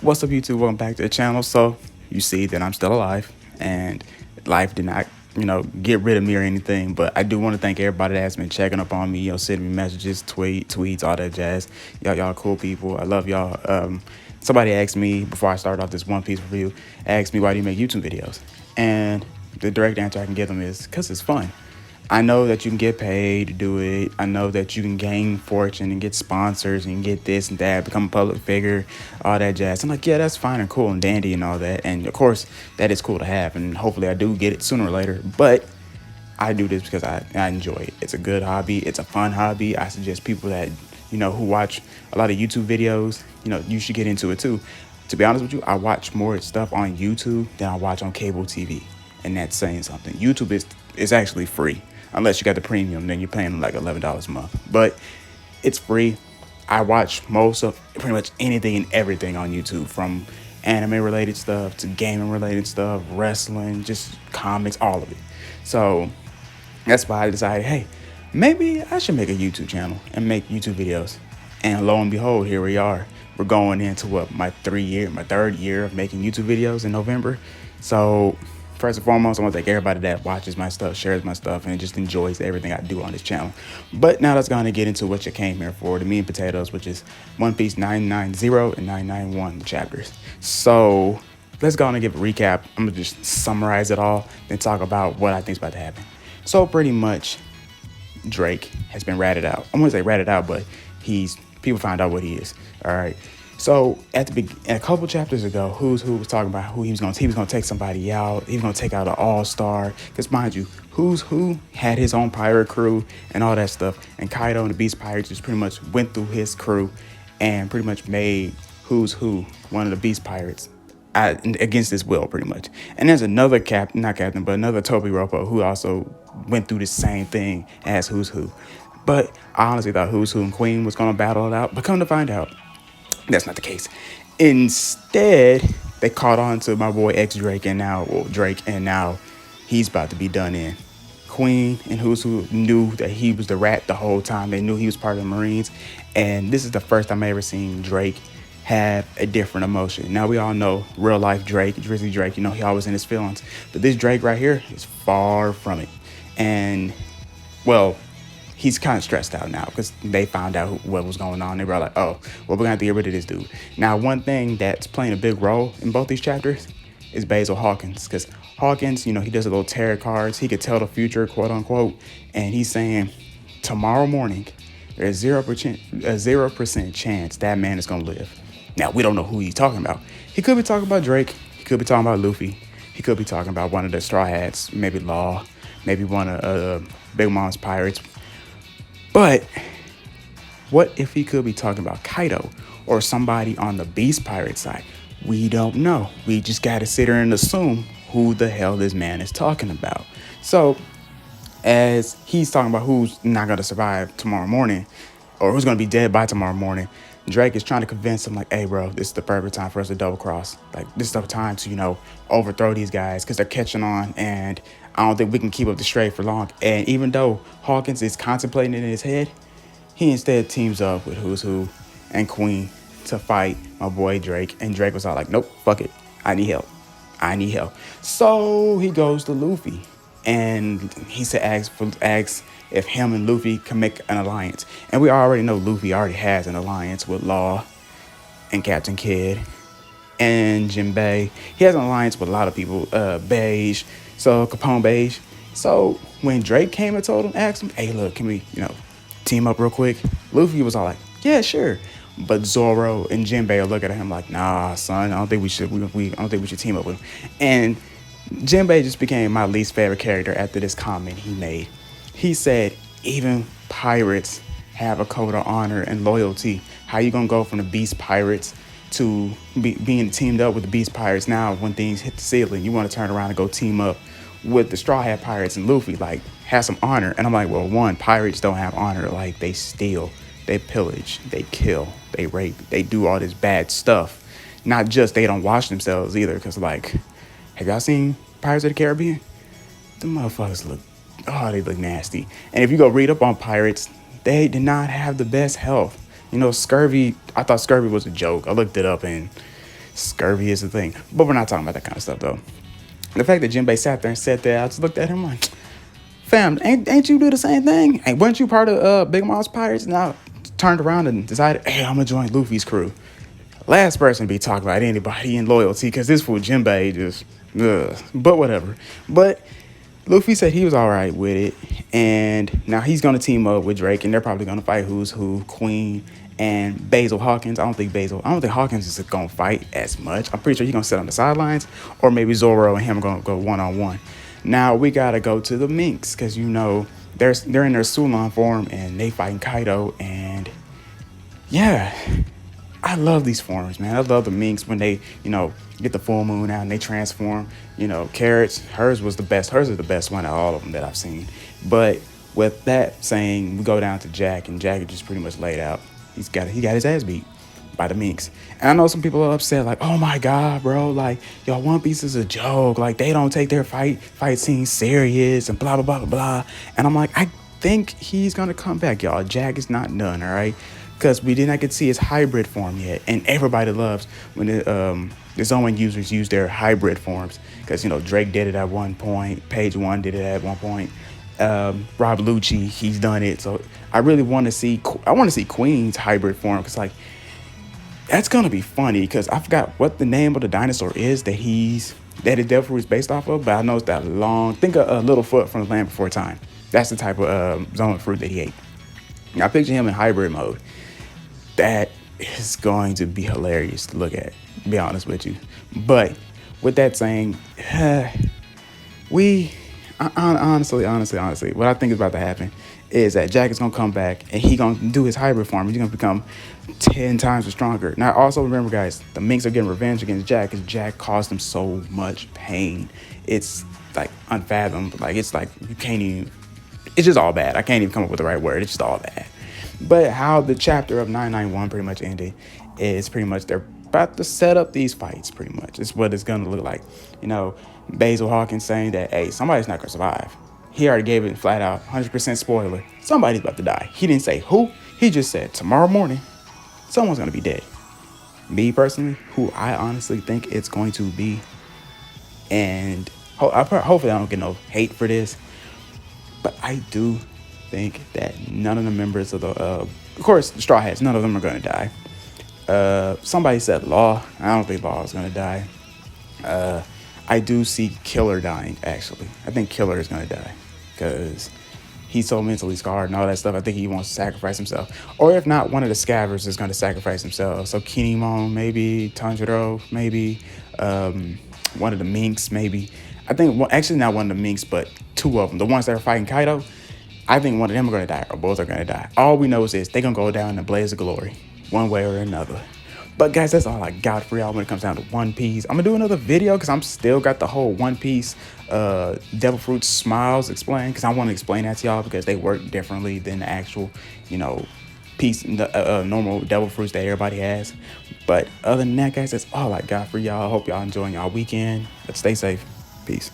What's up, YouTube? Welcome back to the channel. So you see that I'm still alive, and life did not, get rid of me or anything. But I do want to thank everybody that has been checking up on me, sending me messages, tweets, all that jazz. Y'all cool people. I love y'all. Somebody asked me before I started off this One Piece review, asked me why do you make YouTube videos, and the direct answer I can give them is because it's fun. I know that you can get paid to do it. I know that you can gain fortune and get sponsors and get this and that, become a public figure, all that jazz. I'm like, yeah, that's fine and cool and dandy and all that. And of course, that is cool to have. And hopefully I do get it sooner or later. But I do this because I enjoy it. It's a good hobby. It's a fun hobby. I suggest people that, who watch a lot of YouTube videos, you should get into it too. To be honest with you, I watch more stuff on YouTube than I watch on cable TV. And that's saying something. YouTube is actually free. Unless you got the premium, then you're paying like $11 a month. But it's free. I watch most of pretty much anything and everything on YouTube, from anime related stuff to gaming related stuff, wrestling, just comics, all of it. So that's why I decided, hey, maybe I should make a YouTube channel and make YouTube videos. And lo and behold, here we are. We're going into my third year of making YouTube videos in November. So first and foremost, I want to thank everybody that watches my stuff, shares my stuff, and just enjoys everything I do on this channel. But now let's go on and get into what you came here for, the meat and potatoes, which is One Piece 990 and 991, the chapters. So let's go on and give a recap. I'm going to just summarize it all, then talk about what I think is about to happen. So pretty much, Drake has been ratted out. I wouldn't say ratted out, but people found out what he is. All right. So a couple chapters ago, Who's Who was talking about who he was going to take somebody out. He was going to take out an all-star. Because mind you, Who's Who had his own pirate crew and all that stuff. And Kaido and the Beast Pirates just pretty much went through his crew and pretty much made Who's Who one of the Beast Pirates against his will, pretty much. And there's another another Toby Ropo who also went through the same thing as Who's Who. But I honestly thought Who's Who and Queen was going to battle it out. But come to find out, that's not the case. Instead, they caught on to my boy Drake, and now he's about to be done in. Queen and Who's Who knew that he was the rat the whole time. They knew he was part of the Marines. And this is the first time I ever seen Drake have a different emotion. Now, we all know real life Drake, Drizzy Drake, he always in his feelings. But this Drake right here is far from it. And, well, he's kind of stressed out now because they found out what was going on. They were like, oh, well, we're going to have to get rid of this dude. Now, one thing that's playing a big role in both these chapters is Basil Hawkins, because Hawkins, he does a little tarot cards. He could tell the future, quote unquote. And he's saying tomorrow morning, there's a 0% chance that man is going to live. Now, we don't know who he's talking about. He could be talking about Drake. He could be talking about Luffy. He could be talking about one of the Straw Hats, maybe Law, maybe one of Big Mom's pirates. But what if he could be talking about Kaido or somebody on the Beast Pirate side? We don't know. We just got to sit here and assume who the hell this man is talking about. So as he's talking about who's not going to survive tomorrow morning or who's going to be dead by tomorrow morning, Drake is trying to convince him, like, hey, bro, this is the perfect time for us to double cross. Like, this is the time to, overthrow these guys because they're catching on, and I don't think we can keep up the straight for long. And even though Hawkins is contemplating it in his head, he instead teams up with Who's Who and Queen to fight my boy Drake. And Drake was all like, nope, fuck it. I need help. So he goes to Luffy. And he said, asks if him and Luffy can make an alliance. And we already know Luffy already has an alliance with Law and Captain Kidd and Jinbei. He has an alliance with a lot of people, Beige, so Capone Beige. So when Drake came and told him, asked him, hey, look, can we, team up real quick? Luffy was all like, yeah, sure. But Zoro and Jinbei are looking at him like, nah, son, I don't think we should team up with him. And Jinbei just became my least favorite character after this comment he made. He said, even pirates have a code of honor and loyalty. How you gonna go from the Beast Pirates to being teamed up with the Beast Pirates now when things hit the ceiling? You want to turn around and go team up with the Straw Hat Pirates and Luffy, like, have some honor. And I'm like, well, one, pirates don't have honor. Like, they steal, they pillage, they kill, they rape, they do all this bad stuff. Not just they don't wash themselves either, because, like, have y'all seen Pirates of the Caribbean? The motherfuckers they look nasty. And if you go read up on pirates, they did not have the best health. Scurvy, I thought scurvy was a joke. I looked it up, and Scurvy is the thing. But we're not talking about that kind of stuff, though. The fact that Jinbei sat there and said that, I just looked at him like, fam, ain't you do the same thing? Ain't weren't you part of Big Mom's Pirates? Now turned around and decided, hey, I'm gonna join Luffy's crew. Last person to be talking about anybody in loyalty, because this fool Jinbei just, but whatever. But Luffy said he was all right with it, and now he's gonna team up with Drake, and they're probably gonna fight who's who, Queen and Basil Hawkins. I don't think Hawkins is gonna fight as much. I'm pretty sure he's gonna sit on the sidelines, or maybe Zoro and him are gonna go one-on-one. Now we gotta go to the Minks, because you know they're in their Sulon form and they fighting Kaido, and yeah, I love these forms, man. I love the Minks when they, get the full moon out and they transform. Carrots, hers was the best. Hers is the best one of all of them that I've seen. But with that saying, we go down to Jack, and Jack is just pretty much laid out. He got his ass beat by the Minks. And I know some people are upset, like, oh my God, bro, like, yo, One Piece is a joke. Like, they don't take their fight scenes serious and blah, blah, blah, blah, blah. And I'm like, I think he's going to come back, y'all. Jack is not done, all right? Because we did not get to see his hybrid form yet. And everybody loves when the Zoan users use their hybrid forms. Because, Drake did it at one point. Page One did it at one point. Rob Lucci, he's done it. So I really want to see Queen's hybrid form. Because, like, that's going to be funny. Because I forgot what the name of the dinosaur is that his Devil Fruit is based off of. But I know it's that long. Think of Littlefoot from The Land Before Time. That's the type of Zoan fruit that he ate. Now, picture him in hybrid mode. That is going to be hilarious to look at, to be honest with you. But with that saying, honestly, what I think is about to happen is that Jack is going to come back and he's going to do his hybrid form. He's going to become 10 times stronger. Now, also remember, guys, the Minks are getting revenge against Jack because Jack caused them so much pain. It's like unfathomed. Like, it's like you can't even, it's just all bad. I can't even come up with the right word. It's just all bad. But how the chapter of 991 pretty much ended is pretty much they're about to set up these fights, pretty much. It's what it's going to look like. Basil Hawkins saying that, hey, somebody's not going to survive. He already gave it flat out, 100% spoiler. Somebody's about to die. He didn't say who. He just said tomorrow morning, someone's going to be dead. Me, personally, who I honestly think it's going to be, and hopefully I don't get no hate for this, but I do think that none of the members of of course, the Straw Hats, none of them are going to die. Somebody said Law. I don't think Law is going to die. I do see Killer dying, actually. I think Killer is going to die because he's so mentally scarred and all that stuff. I think he wants to sacrifice himself. Or if not, one of the Scavers is going to sacrifice himself. So Kinemon, maybe. Tanjiro, maybe. One of the Minks, maybe. I think, actually not one of the Minks, but two of them. The ones that are fighting Kaido. I think one of them are going to die, or both are going to die. All we know is this: they're going to go down in a blaze of glory, one way or another. But guys, that's all I got for y'all when it comes down to One Piece. I'm going to do another video because I'm still got the whole One Piece Devil Fruit Smiles explained, because I want to explain that to y'all because they work differently than the actual, piece, normal Devil Fruits that everybody has. But other than that, guys, that's all I got for y'all. I hope y'all enjoying y'all weekend. But stay safe. Peace.